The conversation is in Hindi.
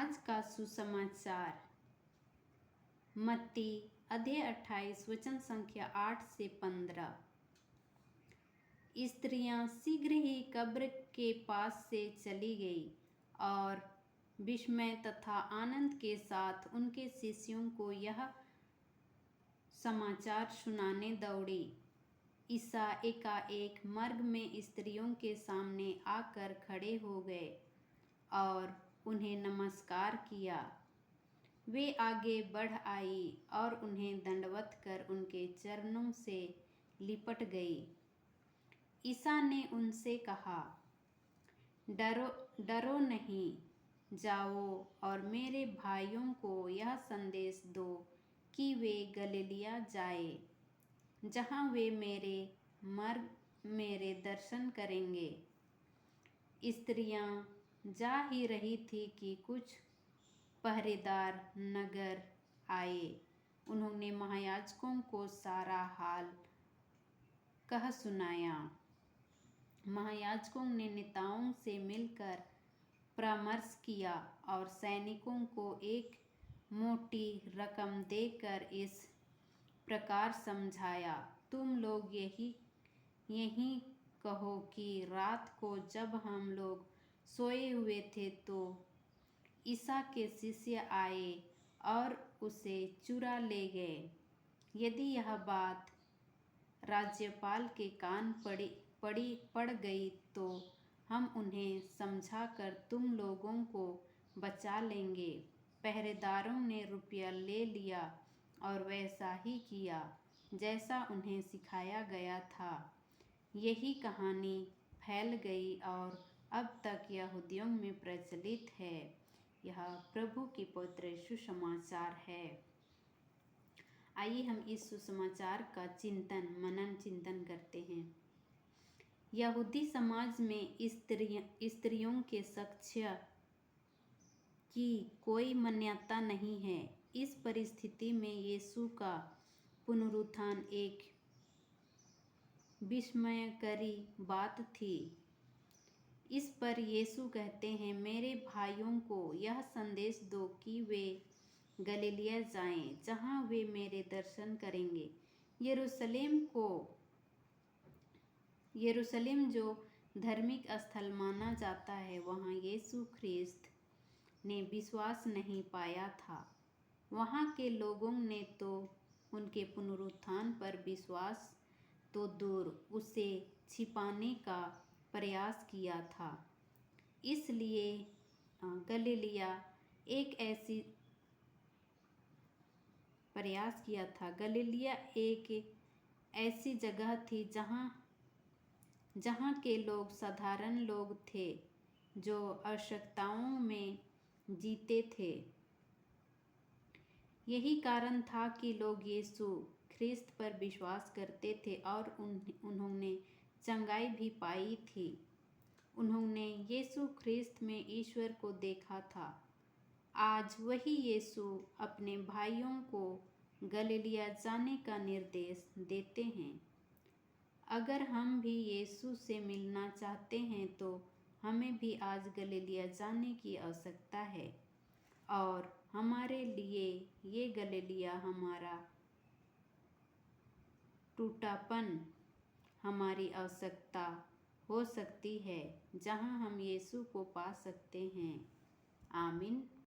आज का सुसमाचार मत्ती अध्याय 28 वचन संख्या 8 से 15। स्त्रियां शीघ्र ही कब्र के पास से चली गई और विस्मय तथा आनंद के साथ उनके शिष्यों को यह समाचार सुनाने दौड़ी। ईसा एकाएक मर्ग में स्त्रियों के सामने आकर खड़े हो गए और उन्हें नमस्कार किया। वे आगे बढ़ आई और उन्हें दंडवत कर उनके चरणों से लिपट गई। ईसा ने उनसे कहा, डरो नहीं, जाओ और मेरे भाइयों को यह संदेश दो कि वे गलीलिया जाए, जहाँ वे मेरे दर्शन करेंगे। स्त्रियां जा ही रही थी कि कुछ पहरेदार नगर आए। उन्होंने महायाजकों को सारा हाल कह सुनाया। महायाजकों ने नेताओं से मिलकर परामर्श किया और सैनिकों को एक मोटी रकम देकर इस प्रकार समझाया, तुम लोग यही कहो कि रात को जब हम लोग सोए हुए थे तो ईसा के शिष्य आए और उसे चुरा ले गए। यदि यह बात राज्यपाल के कान पड़ गई तो हम उन्हें समझाकर तुम लोगों को बचा लेंगे। पहरेदारों ने रुपया ले लिया और वैसा ही किया जैसा उन्हें सिखाया गया था। यही कहानी फैल गई और अब तक यहूदियों में प्रचलित है। यह प्रभु की पवित्र सुसमाचार है। आइए हम इस सुसमाचार का मनन चिंतन करते हैं। यहूदी समाज में स्त्रियों के साक्ष्य की कोई मान्यता नहीं है। इस परिस्थिति में यीशु का पुनरुत्थान एक विस्मयकारी बात थी। इस पर यीशु कहते हैं, मेरे भाइयों को यह संदेश दो कि वे गलीलिया जाएं, जहां वे मेरे दर्शन करेंगे। यरूशलेम जो धार्मिक स्थल माना जाता है, वहां यीशु ख्रिस्त ने विश्वास नहीं पाया था। वहां के लोगों ने तो उनके पुनरुत्थान पर विश्वास तो दूर, उसे छिपाने का प्रयास किया था। इसलिए गलीलिया एक ऐसी जगह थी जहाँ के लोग साधारण लोग थे जो आवश्यकताओं में जीते थे। यही कारण था कि लोग यीशु ख्रिस्त पर विश्वास करते थे और उन्होंने चंगाई भी पाई थी। उन्होंने यीशु ख्रिस्त में ईश्वर को देखा था। आज वही यीशु अपने भाइयों को गलीलिया जाने का निर्देश देते हैं। अगर हम भी यीशु से मिलना चाहते हैं तो हमें भी आज गलीलिया जाने की आवश्यकता है और हमारे लिए ये गलीलिया हमारा टूटापन हमारी आवश्यकता हो सकती है, जहां हम यीशु को पा सकते हैं। आमीन।